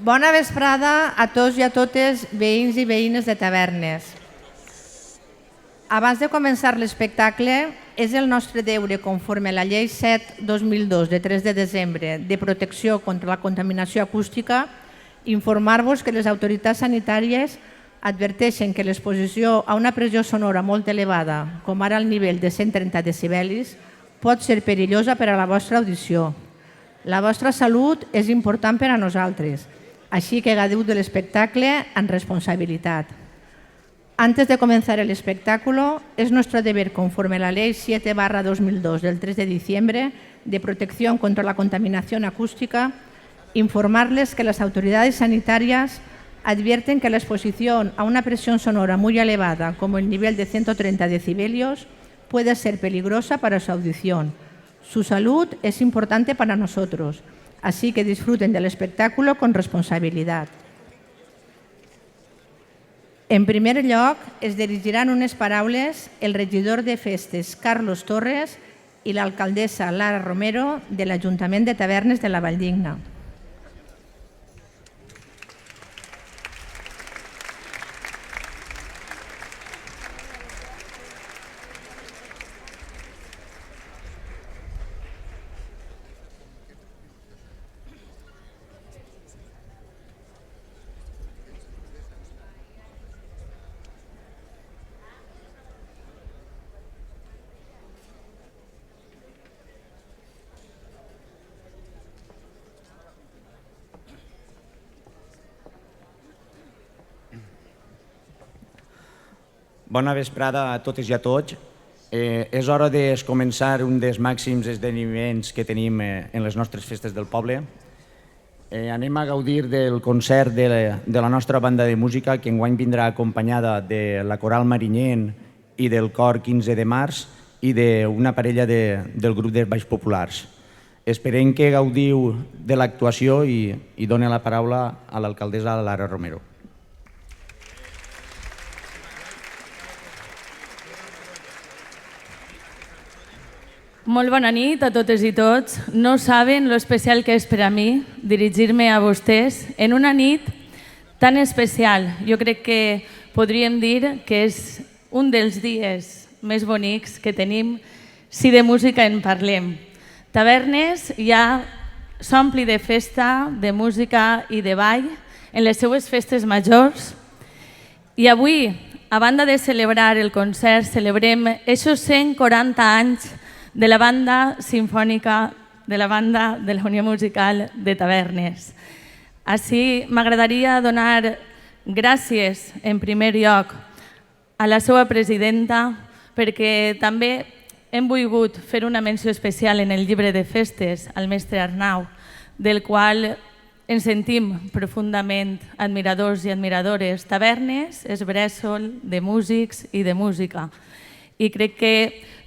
Bona vesprada a tots i a totes, veïns i veïnes de Tavernes. Abans de començar l'espectacle, és el nostre deure, conforme a la Llei 7/2002 de 3 de desembre de protecció contra la contaminació acústica, informar-vos que les autoritats sanitàries adverteixen que l'exposició a una pressió sonora molt elevada, com ara el nivell de 130 decibelis, pot ser perillosa per a la vostra audició. La vostra salut és important per a nosaltres, així que gaudiu de l'espectacle amb responsabilitat. Antes de comenzar el espectáculo, es nuestro deber, conforme a la Ley 7/2002 del 3 de diciembre de protección contra la contaminación acústica, informarles que las autoridades sanitarias advierten que la exposición a una presión sonora muy elevada, como el nivel de 130 decibelios, puede ser peligrosa para su audición. Su salud es importante para nosotros, así que disfruten del espectáculo con responsabilidad. En primer lloc, es dirigiran unes paraules el regidor de Festes, Carlos Torres, i l'alcaldessa Lara Romero, de l'Ajuntament de Tavernes de la Valldigna. Bona vesprada a totes i a tots. És hora de començar un dels màxims esdeveniments que tenim en les nostres festes del poble. Anem a gaudir del concert de la nostra banda de música, que enguany vindrà acompanyada de la Coral Marinyent i del Cor 15 de març i d'una parella del grup de Baix Populars. Esperem que gaudiu de l'actuació i done la paraula a l'alcaldessa Lara Romero. Molt bona nit a totes i tots. No saben lo especial que és per a mi dirigir-me a vostès en una nit tan especial. Jo crec que podríem dir que és un dels dies més bonics que tenim si de música en parlem. Tavernes ja s'ompli de festa, de música i de ball en les seues festes majors. I avui, a banda de celebrar el concert, celebrem aquests 140 anys de la banda sinfònica, de la banda de la Unió Musical de Tavernes. Així m'agradaria donar gràcies en primer lloc a la seva presidenta, perquè també hem volgut fer una menció especial en el llibre de festes al mestre Arnau, del qual ens sentim profundament admiradors i admiradores. Tavernes és bressol de músics i de música. I crec que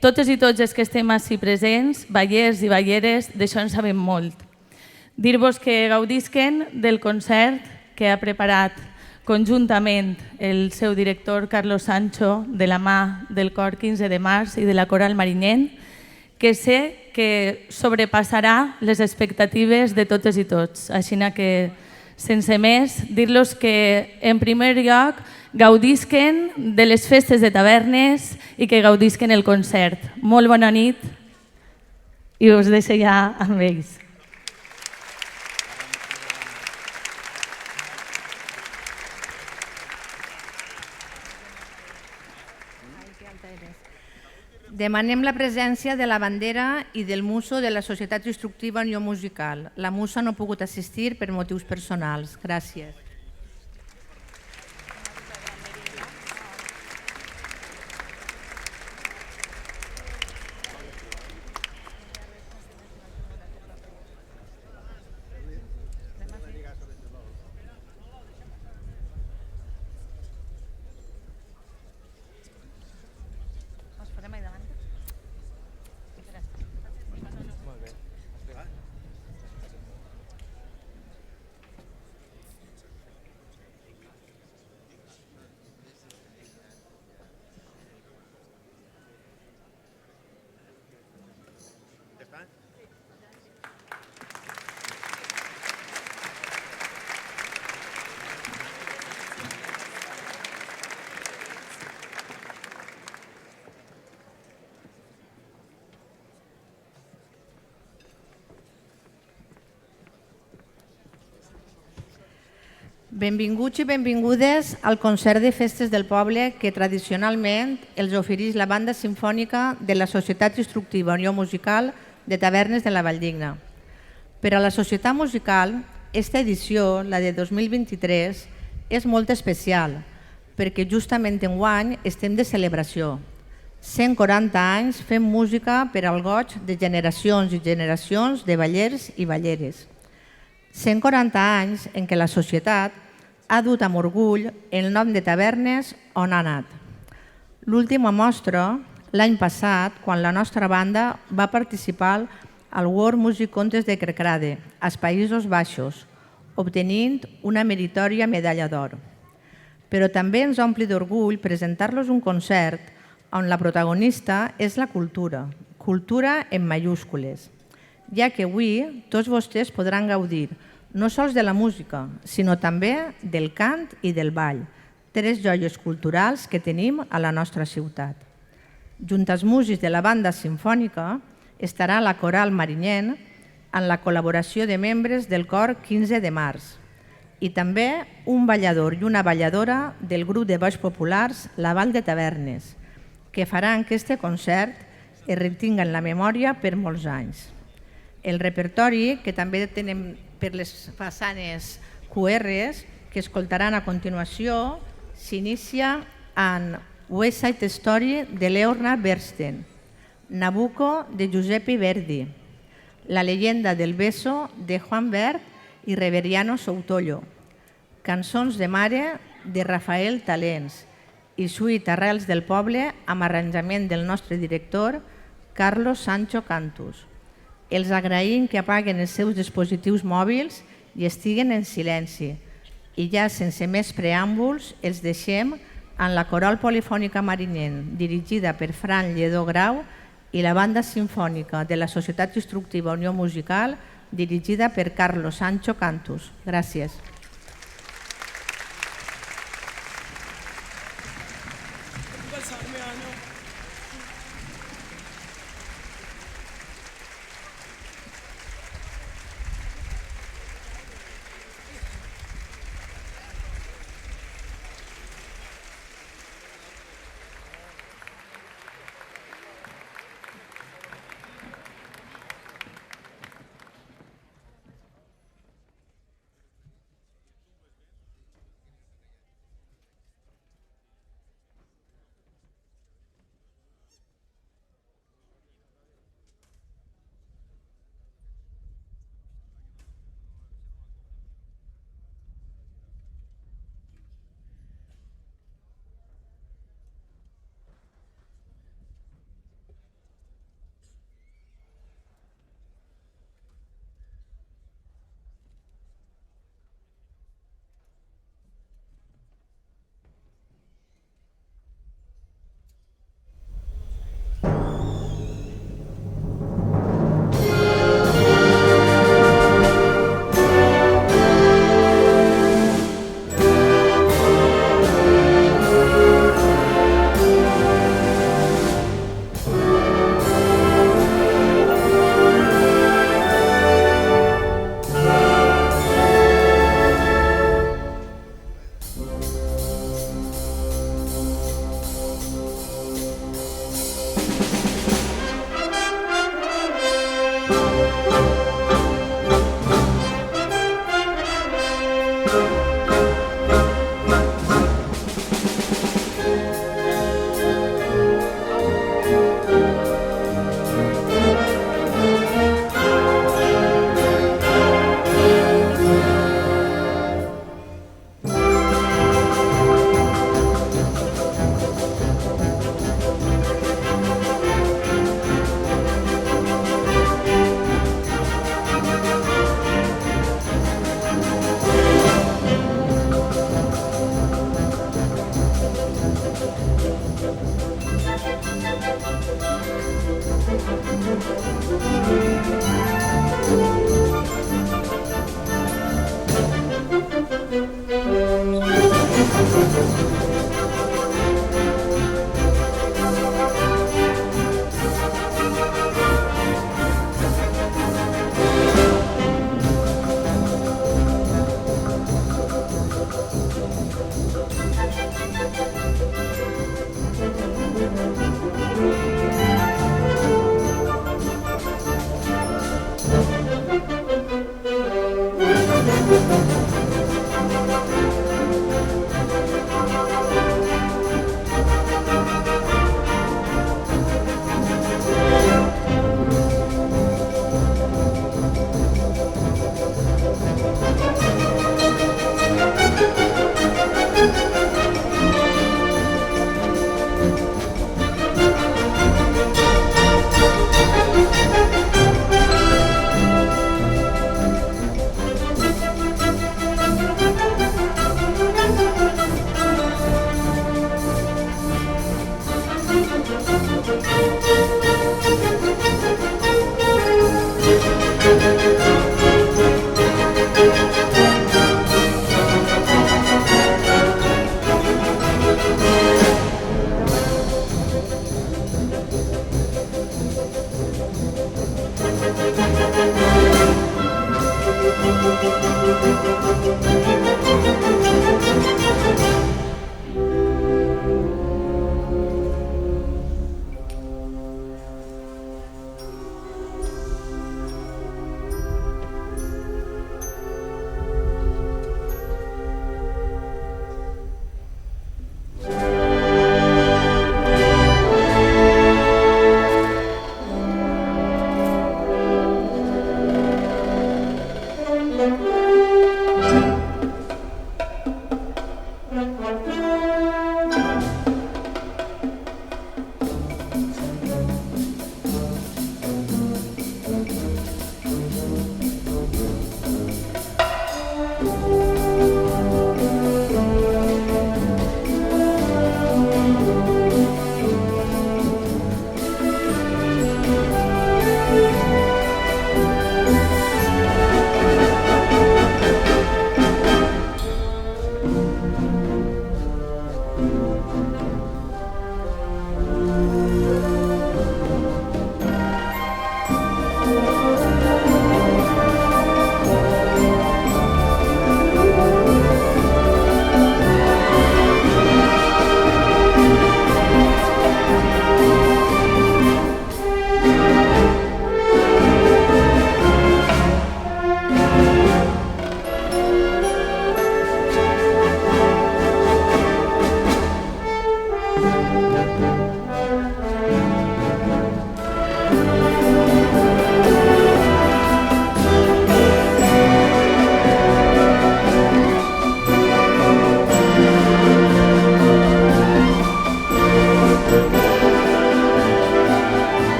totes i tots els que estem així presents, ballers i balleres, d'això en sabem molt. Dir-vos que gaudisquen del concert que ha preparat conjuntament el seu director Carlos Sancho, de la mà del Cor 15 de març i de la Coral Marinyent, que sé que sobrepassarà les expectatives de totes i tots. Així que, sense més, dir-los que, en primer lloc, gaudisquen de les festes de Tavernes i que gaudisquen el concert. Molt bona nit i us deixo ja amb ells. Demanem la presència de la bandera i del muso de la Societat Instructiva Unió Musical. La musa no ha pogut assistir per motius personals. Gràcies. Benvinguts i benvingudes al concert de festes del poble que tradicionalment els ofereix la banda simfònica de la Societat Instructiva Unió Musical de Tavernes de la Valldigna. Per a la Societat Musical, esta edició, la de 2023, és molt especial perquè justament enguany estem de celebració. 140 anys fem música per al goig de generacions i generacions de ballers i balleres. 140 anys en què la societat ha dut amb orgull el nom de Tavernes on ha anat. L'última mostra, l'any passat, quan la nostra banda va participar al World Music Contest de Kerkrade, als Països Baixos, obtenint una meritòria medalla d'or. Però també ens ompli d'orgull presentar-los un concert on la protagonista és la cultura, cultura en mayúscules, ja que avui tots vostès podran gaudir no sols de la música, sinó també del cant i del ball, tres joies culturals que tenim a la nostra ciutat. Junt als músics de la banda simfònica estarà la Coral Marinyent en la col·laboració de membres del cor 15 de març i també un ballador i una balladora del grup de balls populars La Vall de Tavernes, que faran que aquest concert es retinga en la memòria per molts anys. El repertori, que també tenim per les façanes QRs, que escoltaran a continuació, s'inicia amb West Side Story de Leonard Bernstein, Nabucco de Giuseppe Verdi, La leyenda del beso de Juan Vert i Reveriano Soutollo, Cançons de mare de Rafael Talens i Suite Arrels del poble amb arranjament del nostre director Carlos Sancho Cantus. Els agraïm que apaguen els seus dispositius mòbils i estiguen en silenci. I ja sense més preàmbuls els deixem amb la Coral Polifònica Marinyent, dirigida per Fran Lledó Grau, i la banda simfònica de la Societat Instructiva Unió Musical, dirigida per Carlos Sancho Cantus. Gràcies.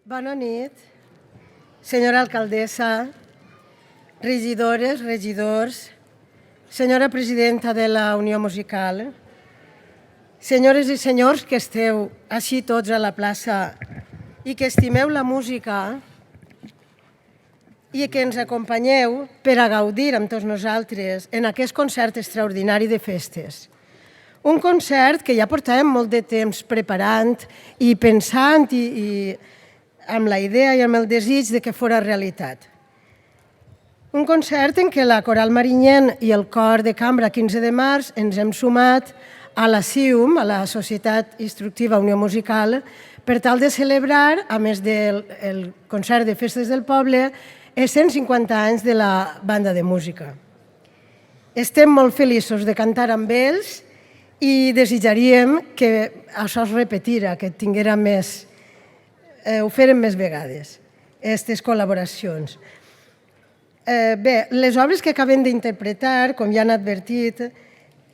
Bona nit, senyora alcaldessa, regidores, regidors, senyora presidenta de la Unió Musical, senyores i senyors que esteu així tots a la plaça i que estimeu la música i que ens acompanyeu per a gaudir amb tots nosaltres en aquest concert extraordinari de festes. Un concert que ja portàvem molt de temps preparant i pensant i amb la idea i amb el desig de que fora realitat. Un concert en què la Coral Marinyent i el Cor de Cambra 15 de març ens hem sumat a la SIUM, a la Societat Instructiva Unió Musical, per tal de celebrar, a més del concert de festes del poble, els 150 anys de la banda de música. Estem molt feliços de cantar amb ells i desitjaríem que això es repetira, que tinguera més ho feren més vegades, aquestes col·laboracions. Bé, les obres que acabem d'interpretar, com ja han advertit,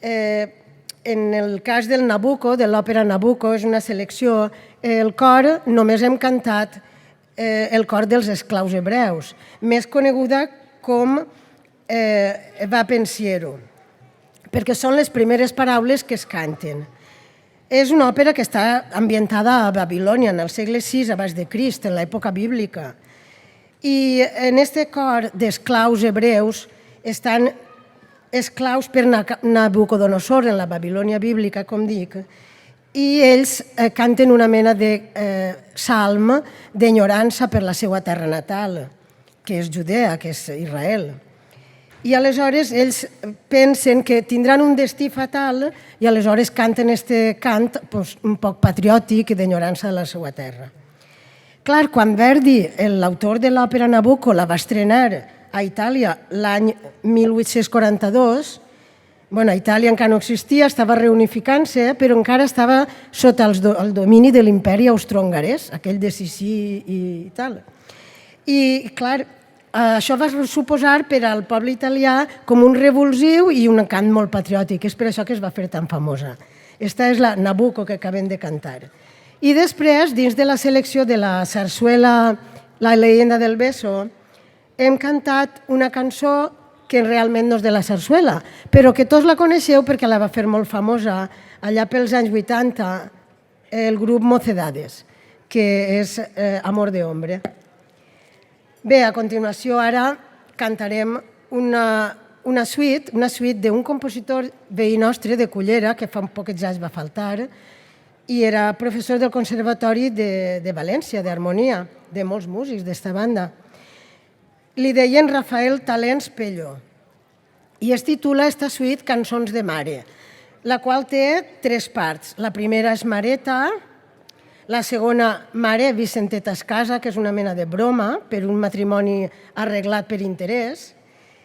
en el cas del Nabucco, de l'òpera Nabucco, és una selecció, el cor només hem cantat el cor dels esclaus hebreus, més coneguda com Va pensiero, perquè són les primeres paraules que es canten. És una òpera que està ambientada a Babilònia, en el segle VI abans de Crist, en l'època bíblica. I en aquest cor d'esclaus hebreus estan esclaus per Nabucodonosor, en la Babilònia bíblica, com dic, i ells canten una mena de salm d'enyorança per la seva terra natal, que és Judea, que és Israel. I aleshores ells pensen que tindran un destí fatal i aleshores canten aquest cant un poc patriòtic i d'enyorança de la seva terra. Clar, quan Verdi, l'autor de l'òpera Nabucco, la va estrenar a Itàlia l'any 1842, a Itàlia encara no existia, estava reunificant-se, però encara estava sota el domini de l'imperi austro-hongarès, aquell de Sissi i tal. I, clar, això va suposar per al poble italià com un revulsiu i un cant molt patriòtic. És per això que es va fer tan famosa. Esta és la Nabucco que acabem de cantar. I després, dins de la selecció de la sarsuela La leyenda del beso, hem cantat una cançó que realment no és de la sarsuela, però que tots la coneixeu perquè la va fer molt famosa allà pels anys 80 el grup Mocedades, que és Amor de Hombre. Bé, a continuació ara cantarem una suite d'un compositor veí nostre de Cullera, que fa pocs anys va faltar, i era professor del Conservatori de València, d'harmonia, de molts músics d'esta banda. Li deien Rafael Talents Pello, i es titula esta suite Cançons de mare, la qual té 3 parts. La primera és Mareta, la segona, Mare Vicenteta es casa, que és una mena de broma per un matrimoni arreglat per interès.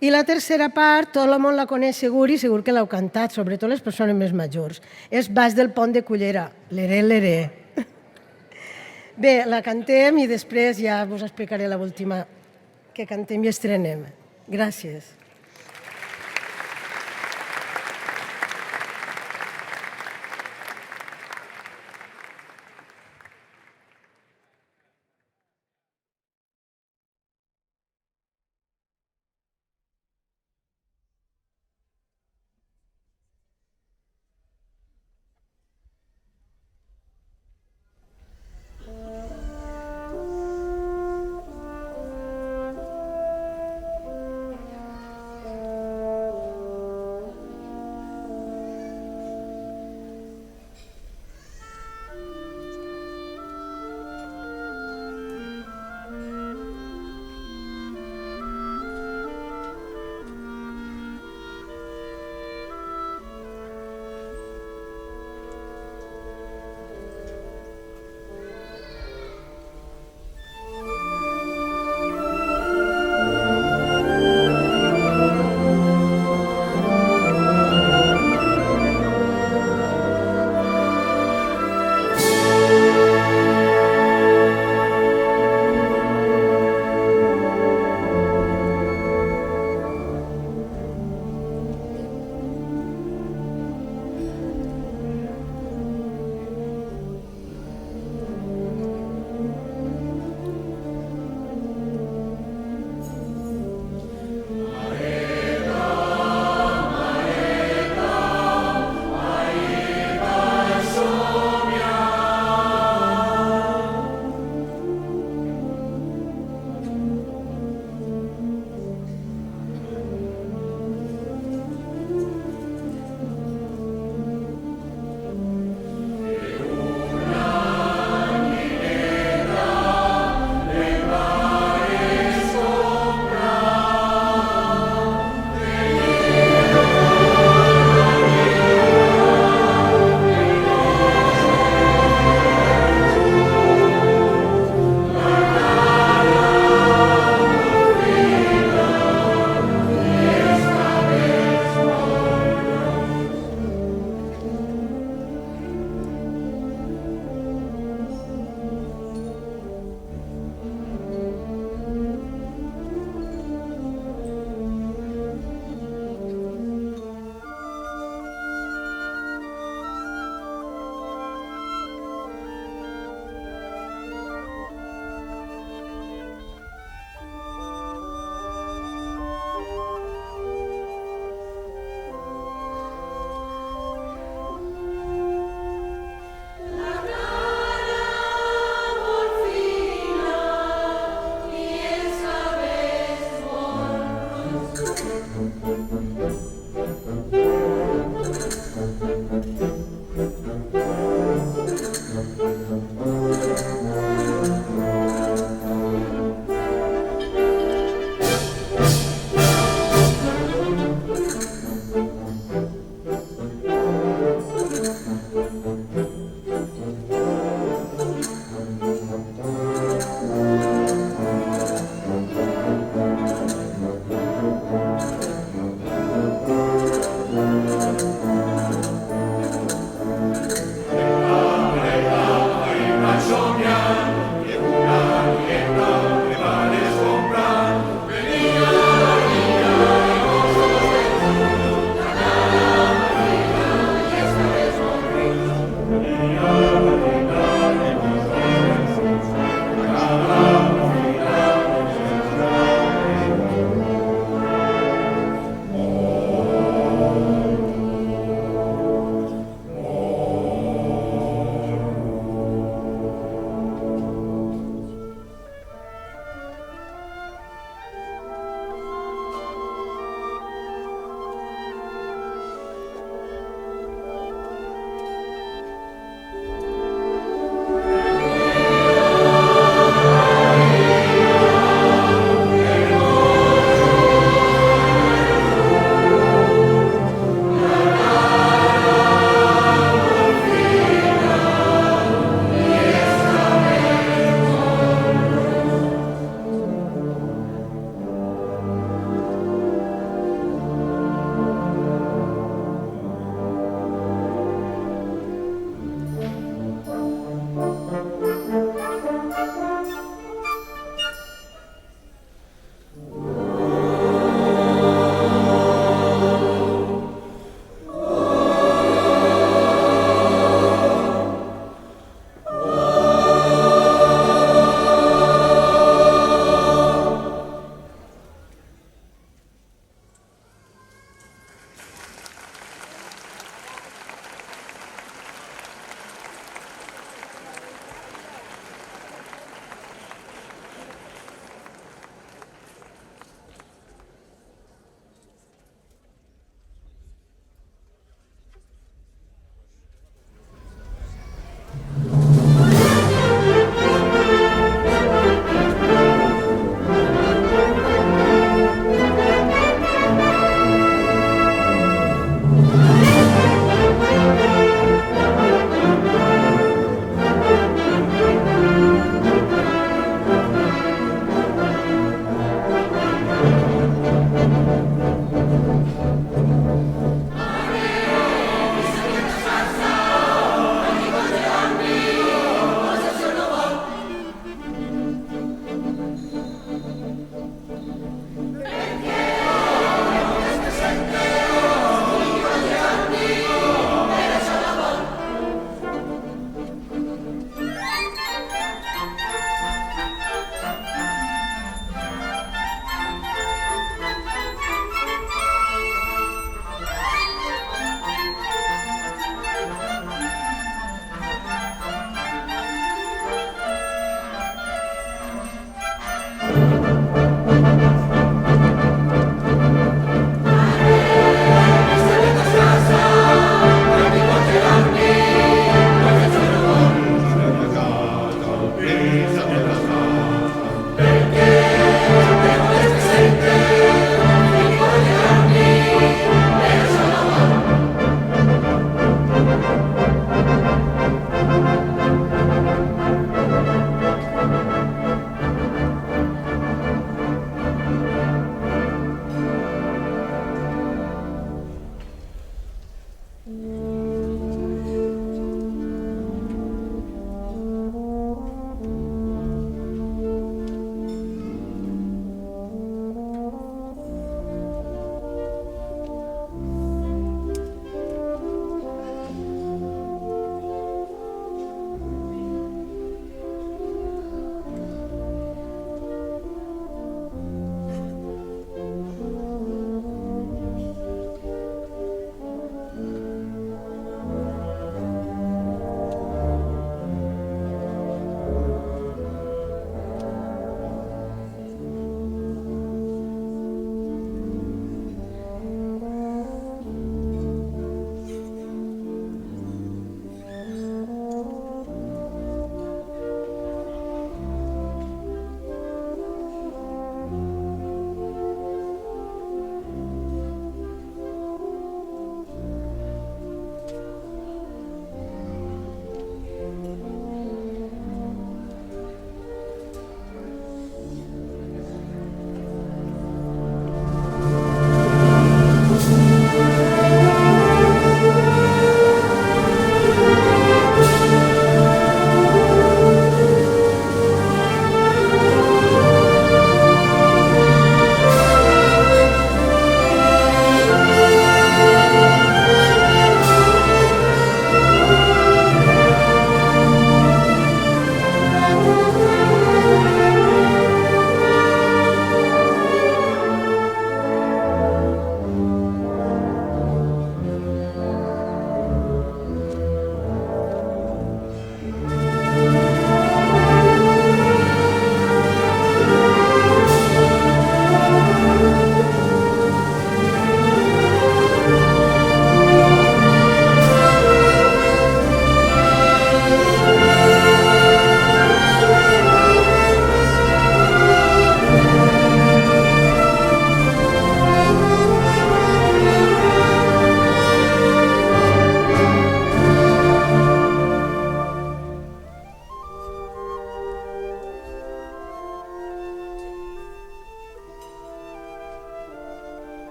I la tercera part, tot el món la coneix segur i segur que l'heu cantat, sobretot les persones més majors. És Baix del pont de Cullera, leré, leré. Bé, la cantem i després ja us explicaré l'última que cantem i estrenem. Gràcies.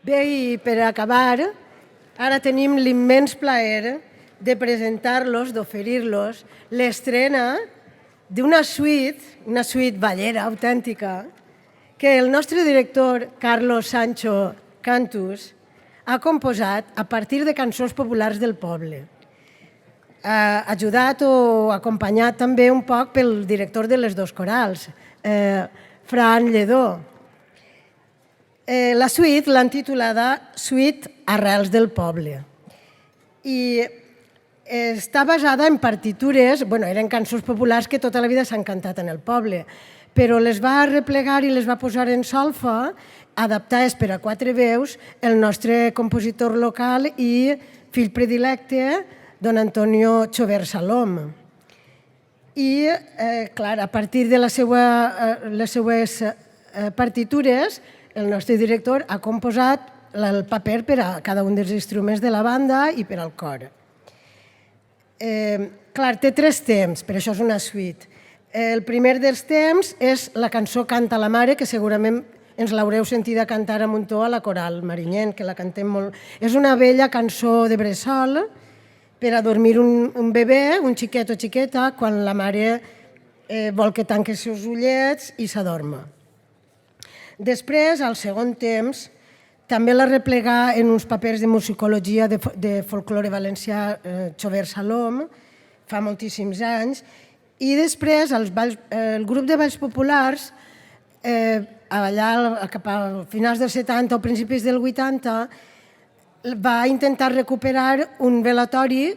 Bé, i per acabar, ara tenim l'immens plaer de presentar-los, d'oferir-los l'estrena d'una suite ballera autèntica, que el nostre director, Carlos Sancho Cantus, ha composat a partir de cançons populars del poble. Ajudat o acompanyat també un poc pel director de les dos corals, Fran Lledó. La suite l'han titulada Suite Arrels del Poble. I està basada en partitures, eren cançons populars que tota la vida s'han cantat en el poble, però les va arreplegar i les va posar en solfa, adaptades per a 4 veus, el nostre compositor local i fill predilecte, don Antonio Chover Salom. I, clar, a partir de les seues partitures, el nostre director ha composat el paper per a cada un dels instruments de la banda i per al cor. Clar, té 3 temps, per això és una suite. El primer dels temps és la cançó Canta la mare, que segurament ens l'haureu sentida cantar a Muntó a la coral Marinyent, que la cantem molt. És una vella cançó de bressol per a dormir un bebè, un xiquet o xiqueta, quan la mare vol que tanqui els seus ullets i s'adorma. Després, al segon temps, també la replegà en uns papers de musicologia de folklore valencià Chover Salom, fa moltíssims anys, i després el grup de balls populars, allà cap a finals dels 70 o principis del 80, va intentar recuperar un velatori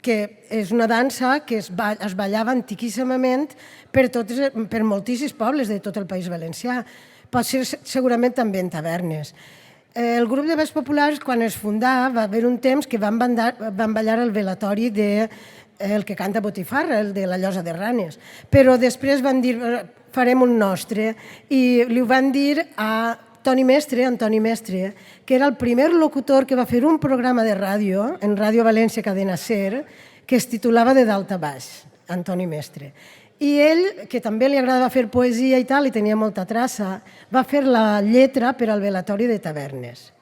que és una dansa que es ballava antiquíssimament per moltíssims pobles de tot el País Valencià, pot ser segurament també en tavernes. El grup de balls populars, quan es fundà, va haver un temps que van ballar el velatori del que canta Botifarra, el de la Llosa de Ranes, però després van dir farem un nostre i li ho van dir a Antoni Mestre, que era el primer locutor que va fer un programa de ràdio, en Ràdio València Cadena Ser, que es titulava De dalt a baix, Antoni Mestre. I ell, que també li agradava fer poesia i tal, i tenia molta traça, va fer la lletra per al velatori de tavernes.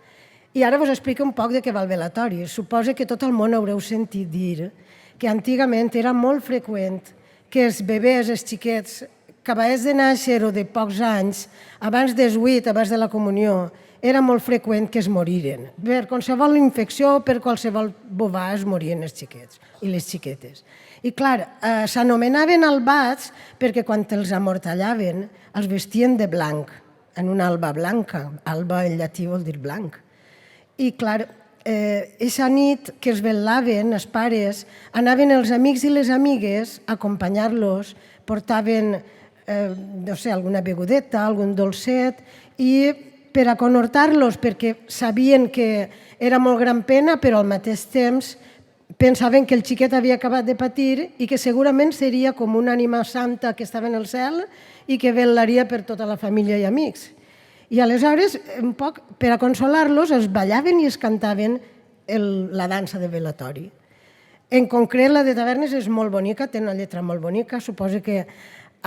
I ara vos explico un poc de què va el velatori. Suposo que tot el món haureu sentit dir que antigament era molt freqüent que els bebès, els xiquets, acabats de néixer o de pocs anys, abans dels 8, abans de la comunió, era molt freqüent que es moriren. Per qualsevol infecció o per qualsevol bovà es morien els xiquets i les xiquetes. I clar, s'anomenaven albats perquè quan els amortallaven els vestien de blanc, en una alba blanca. Alba en llatí vol dir blanc. I clar, aquesta nit que els vetlaven, els pares, anaven els amics i les amigues a acompanyar-los, portaven alguna begudeta, algun dolcet, i per a conhortar-los, perquè sabien que era molt gran pena, però al mateix temps pensaven que el xiquet havia acabat de patir i que segurament seria com una ànima santa que estava en el cel i que vetlaria per tota la família i amics. I aleshores, un poc per a consolar-los, es ballaven i es cantaven la dansa de velatori. En concret, la de tavernes és molt bonica, té una lletra molt bonica, suposo que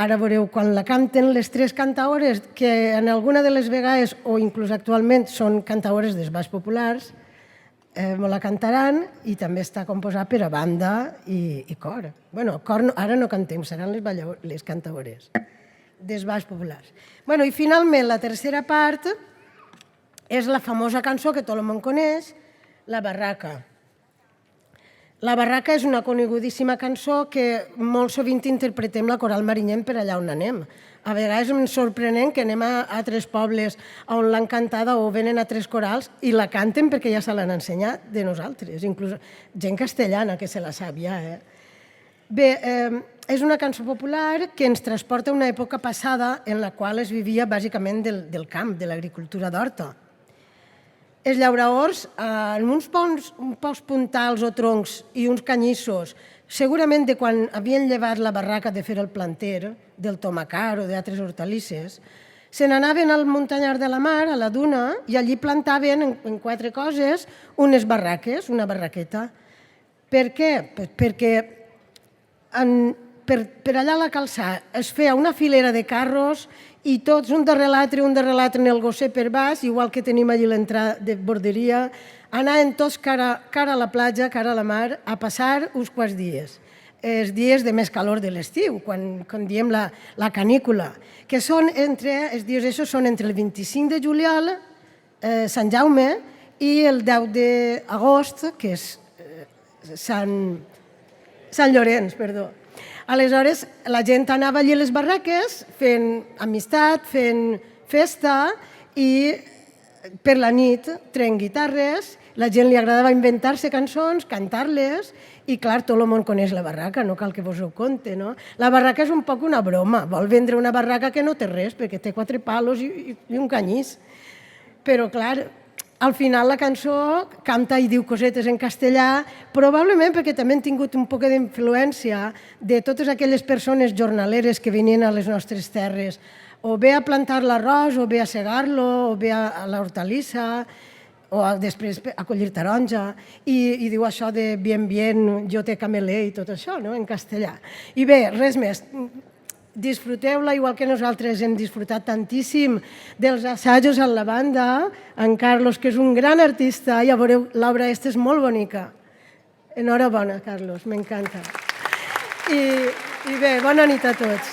ara veureu quan la canten les 3 cantaores, que en alguna de les vegades, o inclús actualment, són cantaores dels balls populars, me la cantaran i també està composat per a banda i cor. Bé, cor ara no cantem, seran les cantaores dels balls populars. Bé, i finalment la tercera part és la famosa cançó que tot el món coneix, La barraca. La barraca és una conegudíssima cançó que molt sovint interpretem la coral Marinyent per allà on anem. A vegades és sorprenent que anem a altres pobles on l'han cantada o venen a 3 corals i la canten perquè ja se l'han ensenyat de nosaltres, inclús gent castellana que se la sap ja. Bé, és una cançó popular que ens transporta a una època passada en la qual es vivia bàsicament del camp, de l'agricultura d'horta. Els llauraors, en uns pocs puntals o troncs i uns canyissos, segurament de quan havien llevat la barraca de fer el planter, del tomacar o d'altres hortalisses, se n'anaven al muntanyar de la mar, a la duna, i allí plantaven en 4 coses unes barraques, una barraqueta. Per què? Perquè per allà a la calçada es feia una filera de carros i tots un darrere l'altre en el gosser per baix, igual que tenim allí l'entrada de borderia, anaven tots cara a la platja, cara a la mar, a passar uns quants dies. Els dies de més calor de l'estiu, quan diem la canícula, que són els dies aquests són entre el 25 de juliol, Sant Jaume, i el 10 d'agost, que és Sant Llorenç, perdó. Aleshores, la gent anava allí a les barraques fent amistat, fent festa i per la nit treien guitarres, la gent li agradava inventar-se cançons, cantar-les i, clar, tot el món coneix la barraca, no cal que vos ho conte, no? La barraca és un poc una broma, vol vendre una barraca que no té res, perquè té 4 palos i un canyís. Però, clar, al final la cançó canta i diu cosetes en castellà, probablement perquè també han tingut un poc d'influència de totes aquelles persones jornaleres que venien a les nostres terres, o bé a plantar l'arròs, o bé a segar-lo, o bé a l'hortalissa, o després a collir taronja, i diu això de bien, bien, yo te camelé i tot això, no?, en castellà. I bé, res més. Disfruteu-la igual que nosaltres hem disfrutat tantíssim dels assajos amb la banda, en Carlos, que és un gran artista, ja veureu, l'obra aquesta és molt bonica. Enhorabona, Carlos, m'encanta. I bé, bona nit a tots.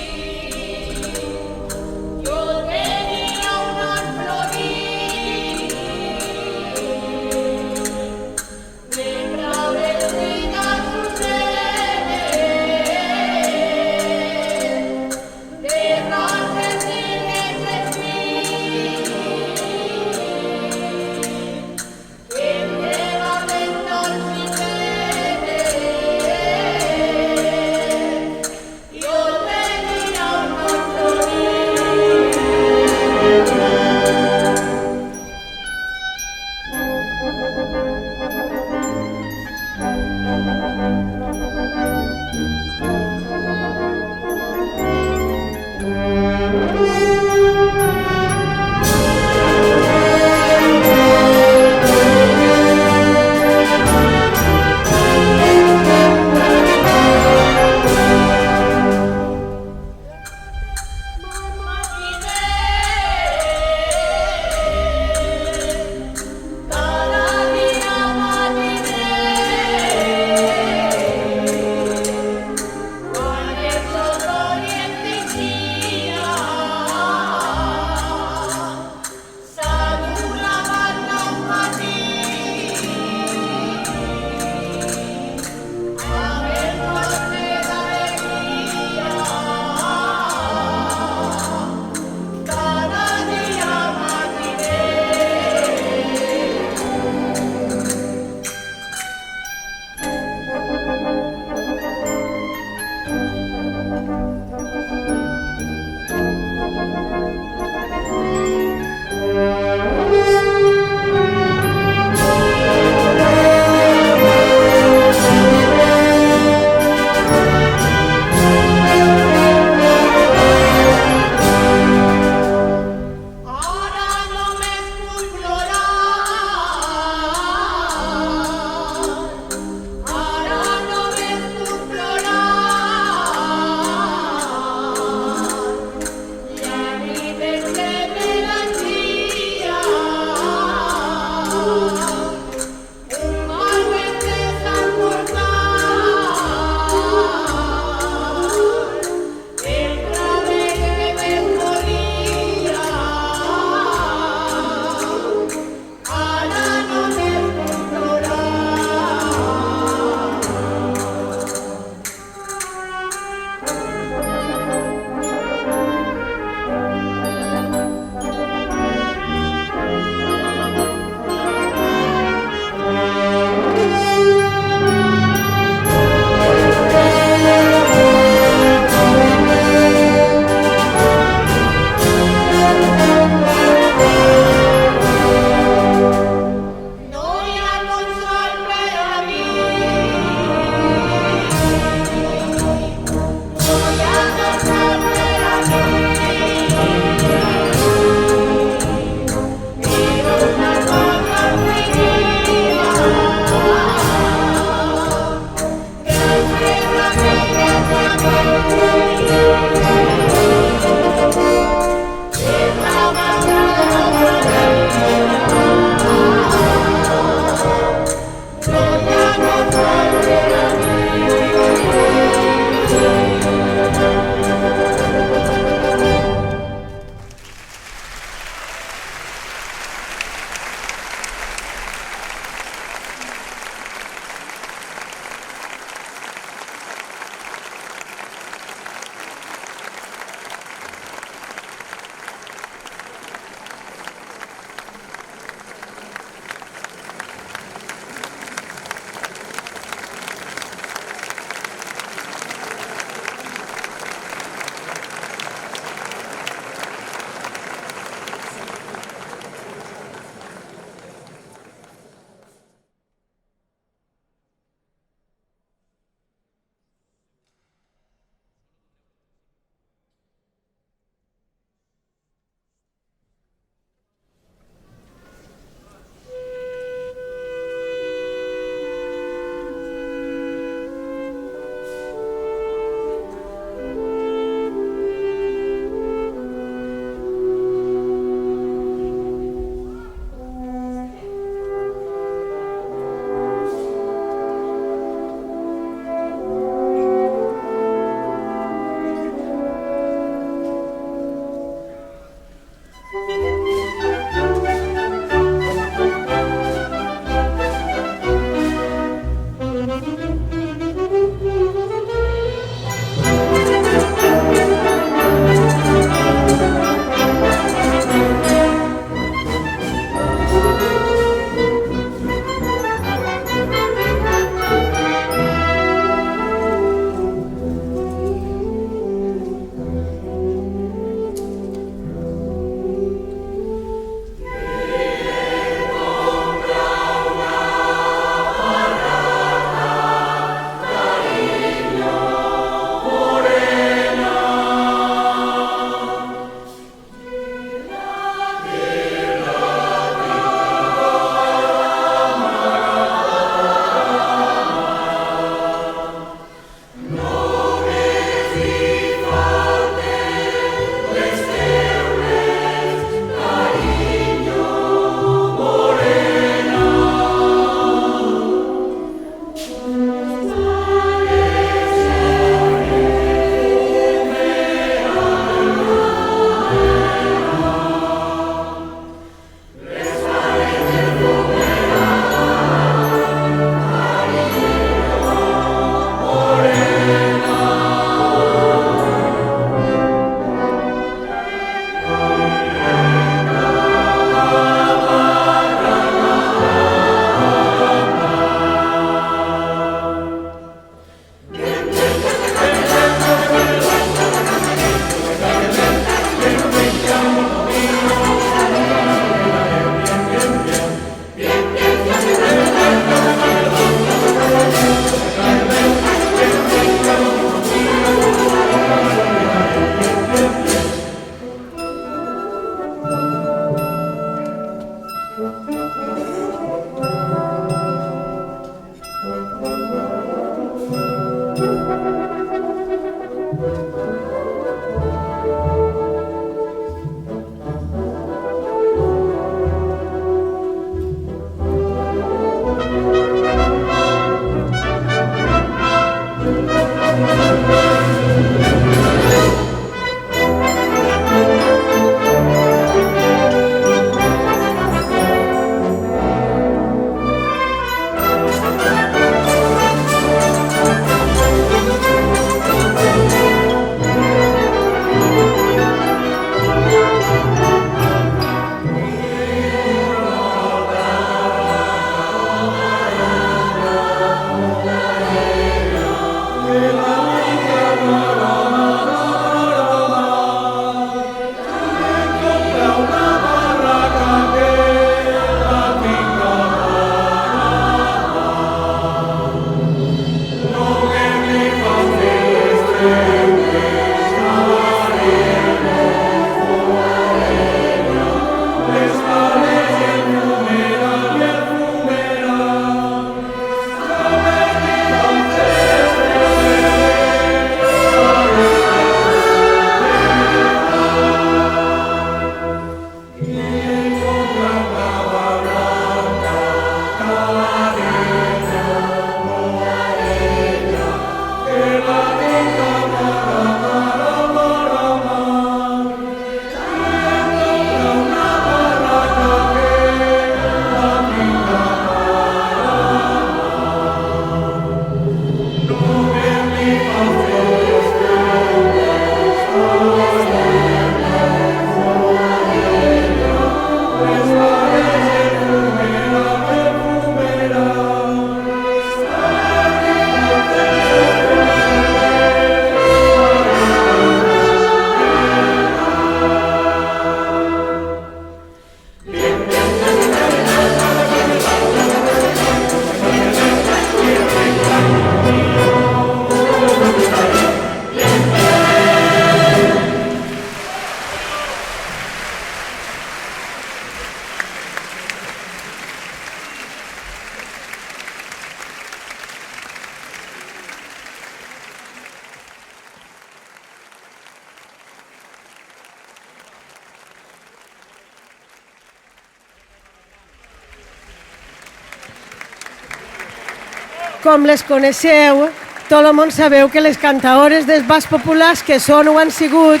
Com les coneixeu, tot el món sabeu que les cantaores dels balls populars que són o han sigut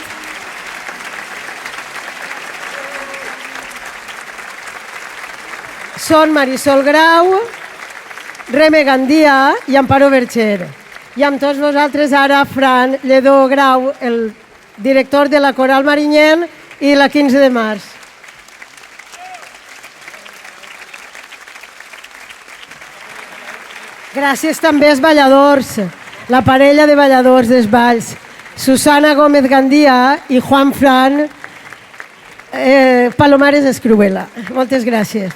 són Marisol Grau, Reme Gandia i Amparo Bercher. I amb tots vosaltres ara Fran Lledó Grau, el director de la Coral Marinyent i la 15 de març. Gràcies també als balladors, la parella de balladors dels balls, Susana Gómez Gandia i Juan Fran Palomares Escruela. Moltes gràcies.